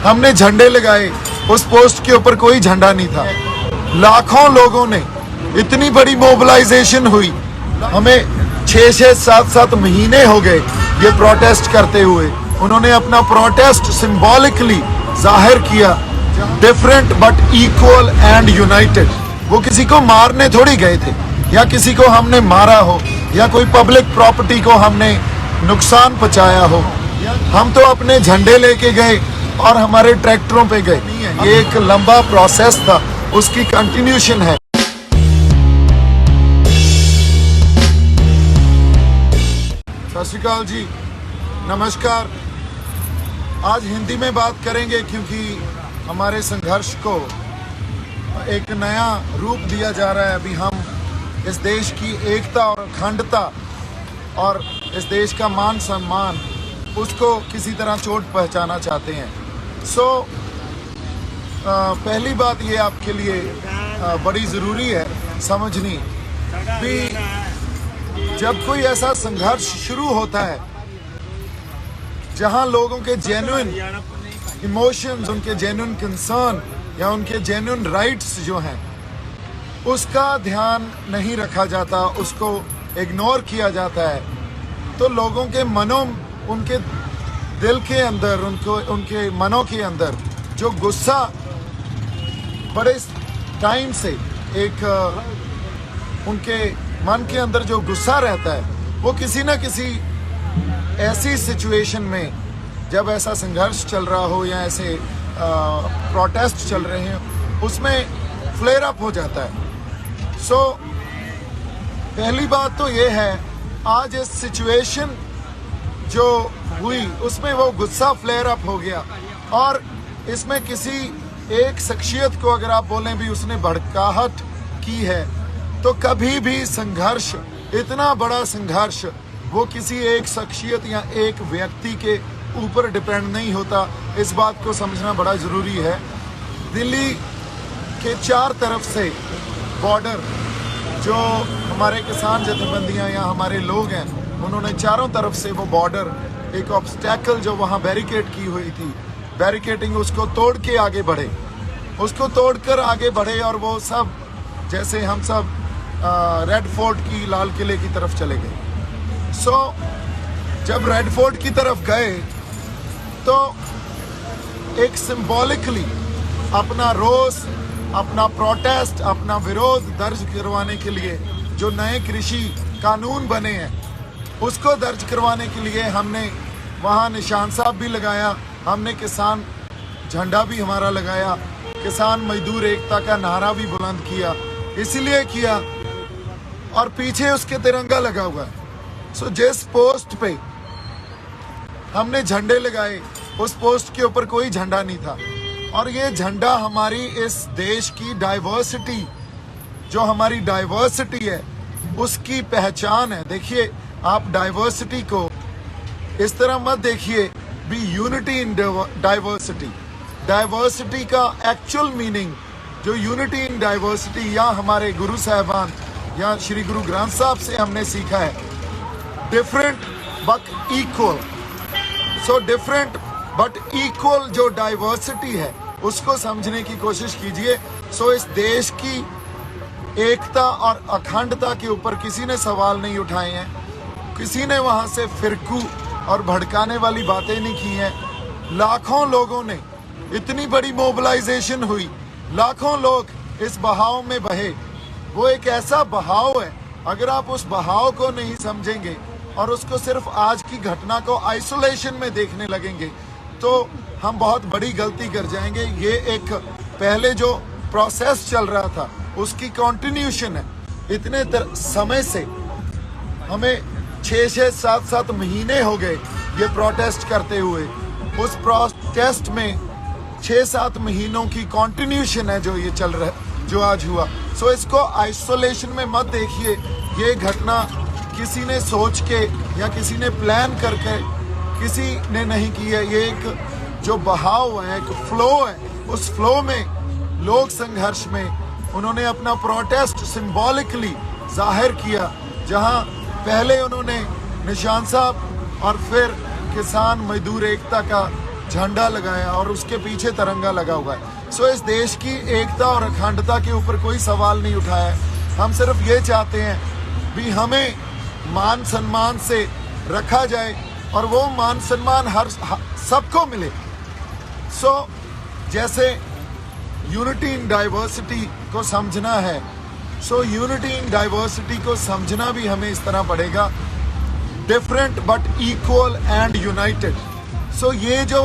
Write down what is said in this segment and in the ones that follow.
हमने झंडे लगाए, उस पोस्ट के ऊपर कोई झंडा नहीं था। लाखों लोगों ने, इतनी बड़ी मोबिलाइजेशन हुई, हमें 6-6, 7-7 महीने हो गए ये प्रोटेस्ट करते हुए। उन्होंने अपना प्रोटेस्ट सिंबॉलिकली जाहिर किया, different but equal and United. वो किसी को मारने थोड़ी गए थे, या किसी को हमने मारा हो, या कोई पब्लिक प्रॉपर्टी को हमने नुकसान पहुंचाया हो। हम तो अपने झंडे लेके गए और हमारे ट्रैक्टरों पे गए। ये एक लंबा प्रोसेस था, उसकी कंटिन्यूशन है। सत श्री अकाल जी, नमस्कार। आज हिंदी में बात करेंगे क्योंकि हमारे संघर्ष को एक नया रूप दिया जा रहा है। अभी हम इस देश की एकता और अखंडता और इस देश का मान सम्मान, उसको किसी तरह चोट पहुंचाना चाहते हैं। पहली बात ये आपके लिए बड़ी ज़रूरी है समझनी भी, जब कोई ऐसा संघर्ष शुरू होता है जहां लोगों के जेन्युइन इमोशंस, उनके जेन्युइन कंसर्न या उनके जेन्युइन राइट्स जो हैं, उसका ध्यान नहीं रखा जाता, उसको इग्नोर किया जाता है, तो लोगों के मनों, उनके दिल के अंदर, उनके मनों के अंदर जो गुस्सा बड़े टाइम से एक उनके मन के अंदर जो गुस्सा रहता है, वो किसी न किसी ऐसी सिचुएशन में, जब ऐसा संघर्ष चल रहा हो या ऐसे प्रोटेस्ट चल रहे हैं, उसमें फ्लेयर अप हो जाता है। पहली बात तो ये है, आज इस सिचुएशन जो हुई उसमें वो गुस्सा फ्लेयर अप हो गया, और इसमें किसी एक शख्सियत को अगर आप बोलें भी उसने भड़काहट की है, तो कभी भी संघर्ष, इतना बड़ा संघर्ष, वो किसी एक शख्सियत या एक व्यक्ति के ऊपर डिपेंड नहीं होता। इस बात को समझना बड़ा ज़रूरी है। दिल्ली के 4 तरफ से बॉर्डर, जो हमारे किसान जथेबंदियां या हमारे लोग हैं, उन्होंने चारों तरफ से वो बॉर्डर, एक ऑब्स्टैकल जो वहाँ बैरिकेड की हुई थी, बैरिकेडिंग, उसको तोड़ के आगे बढ़े, उसको तोड़कर आगे बढ़े, और वो सब जैसे हम सब रेड फोर्ट की, लाल किले की तरफ चले गए। जब रेड फोर्ट की तरफ गए तो एक सिंबॉलिकली अपना रोष, अपना प्रोटेस्ट, अपना विरोध दर्ज करवाने के लिए, जो नए कृषि कानून बने हैं उसको दर्ज करवाने के लिए हमने वहाँ निशान साहब भी लगाया, हमने किसान झंडा भी हमारा लगाया, किसान मजदूर एकता का नारा भी बुलंद किया। इसीलिए किया, और पीछे उसके तिरंगा लगा हुआ है। जिस पोस्ट पे हमने झंडे लगाए, उस पोस्ट के ऊपर कोई झंडा नहीं था। और ये झंडा हमारी इस देश की डाइवर्सिटी, जो हमारी डाइवर्सिटी है, उसकी पहचान है। देखिए, आप डाइवर्सिटी को इस तरह मत देखिए भी यूनिटी इन डाइवर्सिटी। डाइवर्सिटी का एक्चुअल मीनिंग, जो यूनिटी इन डाइवर्सिटी, या हमारे गुरु साहबान या श्री गुरु ग्रंथ साहब से हमने सीखा है, different but equal. Different but equal जो डाइवर्सिटी है, उसको समझने की कोशिश कीजिए। इस देश की एकता और अखंडता के ऊपर किसी ने सवाल नहीं उठाए हैं, किसी ने वहां से फिरकू और भड़काने वाली बातें नहीं की हैं। लाखों लोगों ने, इतनी बड़ी मोबिलाइजेशन हुई, लाखों लोग इस बहाव में बहे। वो एक ऐसा बहाव है, अगर आप उस बहाव को नहीं समझेंगे और उसको सिर्फ आज की घटना को आइसोलेशन में देखने लगेंगे, तो हम बहुत बड़ी गलती कर जाएंगे। ये एक पहले जो प्रोसेस चल रहा था उसकी कंटिन्यूशन है। इतने समय से हमें 6-6, 7-7 महीने हो गए ये प्रोटेस्ट करते हुए। उस प्रोटेस्ट में 6-7 महीनों की कंटिन्यूशन है जो ये चल रहा है, जो आज हुआ। इसको आइसोलेशन में मत देखिए। ये घटना किसी ने सोच के या किसी ने प्लान करके किसी ने नहीं की है। ये एक जो बहाव है, एक फ्लो है, उस फ्लो में लोग संघर्ष में उन्होंने अपना प्रोटेस्ट सिंबॉलिकली जाहिर किया, जहां पहले उन्होंने निशान साहब और फिर किसान मजदूर एकता का झंडा लगाया और उसके पीछे तिरंगा लगा हुआ है। सो इस देश की एकता और अखंडता के ऊपर कोई सवाल नहीं उठाया है। हम सिर्फ ये चाहते हैं भी हमें मान सम्मान से रखा जाए और वो मान सम्मान हर सबको मिले। सो जैसे यूनिटी इन डाइवर्सिटी को समझना है, सो यूनिटी इन डाइवर्सिटी को समझना भी हमें इस तरह पड़ेगा, different but equal and united. So ये जो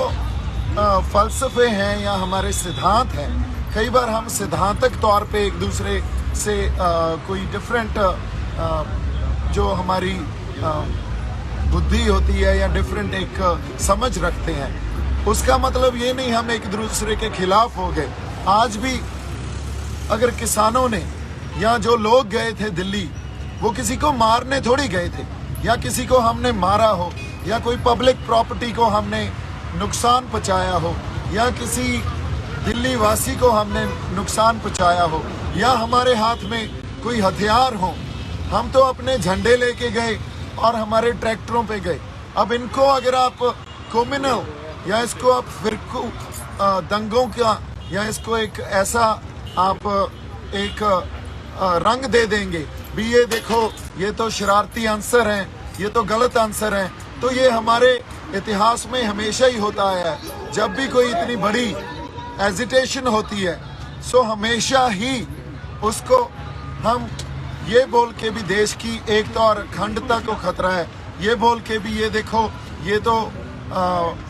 फलसफे हैं या हमारे सिद्धांत हैं, कई बार हम सिद्धांतक तौर पे एक दूसरे से कोई डिफरेंट जो हमारी बुद्धि होती है या डिफरेंट एक समझ रखते हैं, उसका मतलब ये नहीं हम एक दूसरे के खिलाफ हो गए। आज भी अगर किसानों ने या जो लोग गए थे दिल्ली, वो किसी को मारने थोड़ी गए थे या किसी को हमने मारा हो या कोई पब्लिक प्रॉपर्टी को हमने नुकसान पहुंचाया हो या किसी दिल्ली वासी को हमने नुकसान पहुंचाया हो या हमारे हाथ में कोई हथियार हो। हम तो अपने झंडे लेके गए और हमारे ट्रैक्टरों पे गए। अब इनको अगर आप कम्युनल या इसको आप फिरकू दंगों का या इसको एक ऐसा आप एक रंग दे देंगे भी ये देखो ये तो शरारती आंसर हैं, ये तो गलत आंसर हैं, तो ये हमारे इतिहास में हमेशा ही होता आया है। जब भी कोई इतनी बड़ी एजिटेशन होती है, सो हमेशा ही उसको हम ये बोल के भी देश की एकता और अखंडता को खतरा है, ये बोल के भी ये देखो ये तो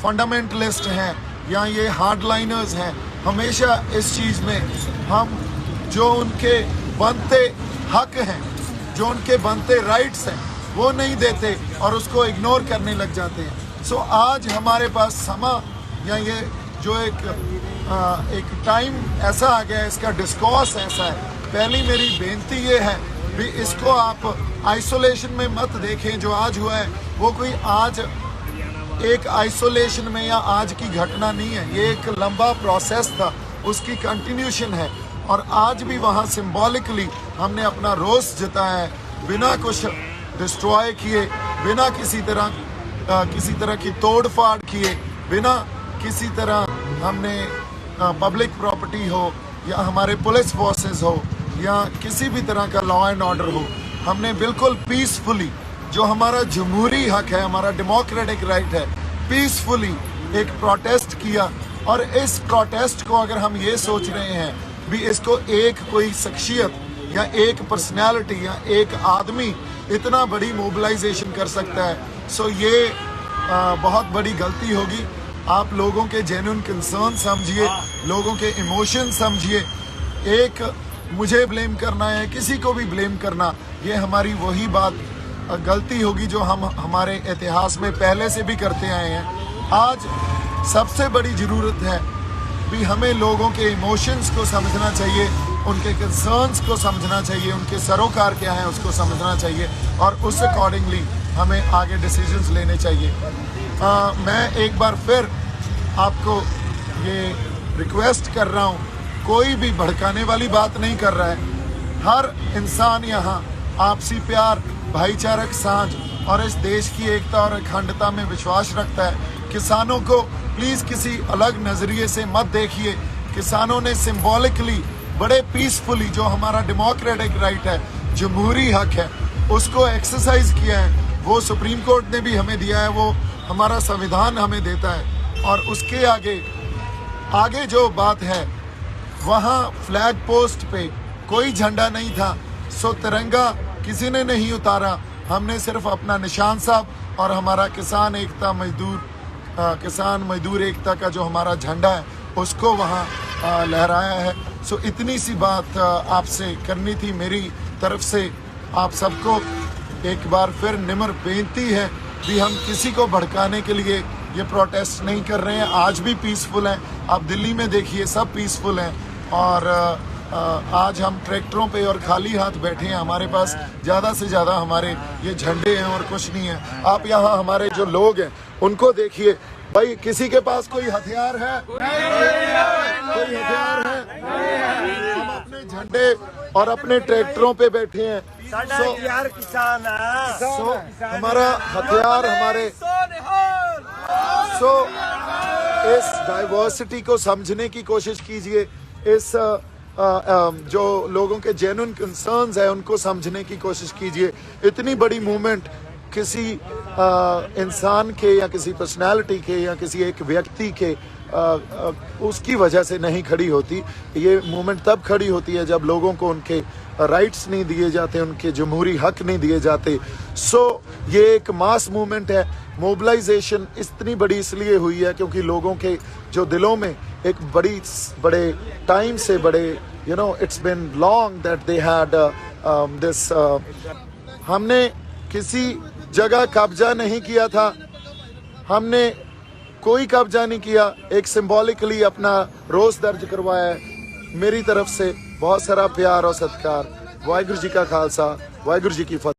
फंडामेंटलिस्ट हैं या ये हार्डलाइनर्स हैं, हमेशा इस चीज़ में हम जो उनके बनते हक हैं, जो उनके बनते राइट्स हैं, वो नहीं देते और उसको इग्नोर करने लग जाते हैं। सो आज हमारे पास समा या ये जो एक टाइम ऐसा आ गया है, इसका डिस्कोर्स ऐसा है। पहली मेरी बेनती ये है भी इसको आप आइसोलेशन में मत देखें। जो आज हुआ है वो कोई आज एक आइसोलेशन में या आज की घटना नहीं है, ये एक लंबा प्रोसेस था, उसकी कंटिन्यूशन है। और आज भी वहाँ सिंबॉलिकली हमने अपना रोष जताया है, बिना कुछ डिस्ट्रॉय किए, बिना किसी तरह की तोड़ फाड़ किए, बिना किसी तरह हमने पब्लिक प्रॉपर्टी हो या हमारे पुलिस फोर्सेस हो या किसी भी तरह का लॉ एंड ऑर्डर हो, हमने बिल्कुल पीसफुली, जो हमारा जमहूरी हक है, हमारा डेमोक्रेटिक राइट है, पीसफुली एक प्रोटेस्ट किया। और इस प्रोटेस्ट को अगर हम ये सोच रहे हैं भी इसको एक कोई शख्सियत या एक पर्सनैलिटी या एक आदमी इतना बड़ी मोबिलाइजेशन कर सकता है, सो ये बहुत बड़ी गलती होगी। आप लोगों के जेन्युइन कंसर्न समझिए, लोगों के इमोशन समझिए। एक मुझे ब्लेम करना है, किसी को भी ब्लेम करना, ये हमारी वही बात गलती होगी जो हम हमारे इतिहास में पहले से भी करते आए हैं। आज सबसे बड़ी ज़रूरत है भी हमें लोगों के इमोशंस को समझना चाहिए, उनके कंसर्न्स को समझना चाहिए, उनके सरोकार क्या है उसको समझना चाहिए और उस अकॉर्डिंगली हमें आगे डिसीजंस लेने चाहिए। मैं एक बार फिर आपको ये रिक्वेस्ट कर रहा हूँ, कोई भी भड़काने वाली बात नहीं कर रहा है। हर इंसान यहाँ आपसी प्यार, भाईचारक साझ और इस देश की एकता और अखंडता में विश्वास रखता है। किसानों को प्लीज़ किसी अलग नज़रिए से मत देखिए। किसानों ने सिंबॉलिकली बड़े पीसफुली जो हमारा डेमोक्रेटिक राइट है, जमहूरी हक है, उसको एक्सरसाइज किया है। वो सुप्रीम कोर्ट ने भी हमें दिया है, वो हमारा संविधान हमें देता है। और उसके आगे जो बात है, वहाँ फ्लैग पोस्ट पे कोई झंडा नहीं था, सो तिरंगा किसी ने नहीं उतारा। हमने सिर्फ अपना निशान साहब और हमारा किसान मजदूर एकता का जो हमारा झंडा है उसको वहाँ लहराया है। सो इतनी सी बात आपसे करनी थी मेरी तरफ से। आप सबको एक बार फिर निम्र बेनती है कि हम किसी को भड़काने के लिए ये प्रोटेस्ट नहीं कर रहे हैं। आज भी पीसफुल हैं, आप दिल्ली में देखिए सब पीसफुल हैं। और आज हम ट्रैक्टरों पे और खाली हाथ बैठे हैं। हमारे पास ज़्यादा से ज़्यादा हमारे ये झंडे हैं और कुछ नहीं है। आप यहाँ हमारे जो लोग हैं उनको देखिए, भाई किसी के पास कोई हथियार है? कोई हथियार है? हम अपने झंडे और अपने ट्रैक्टरों पे बैठे हैं। हमारा हथियार हमारे इस डाइवर्सिटी को समझने की कोशिश कीजिए, इस जो लोगों के जेन्युइन कंसर्न्स है उनको समझने की कोशिश कीजिए। इतनी बड़ी मूवमेंट किसी इंसान के या किसी पर्सनालिटी के या किसी एक व्यक्ति के उसकी वजह से नहीं खड़ी होती। ये मूवमेंट तब खड़ी होती है जब लोगों को उनके राइट्स नहीं दिए जाते, उनके जमहूरी हक नहीं दिए जाते। सो ये एक मास मूवमेंट है। मोबिलाइजेशन इतनी बड़ी इसलिए हुई है क्योंकि लोगों के जो दिलों में एक बड़े टाइम से it's been long that they had this. हमने किसी जगह कब्जा नहीं किया था, हमने कोई कब्जा नहीं किया, एक सिंबॉलिकली अपना रोस दर्ज करवाया है। मेरी तरफ से बहुत सारा प्यार और सत्कार। वाहिगुरू जी का खालसा, वाहिगुरू जी की फतेह।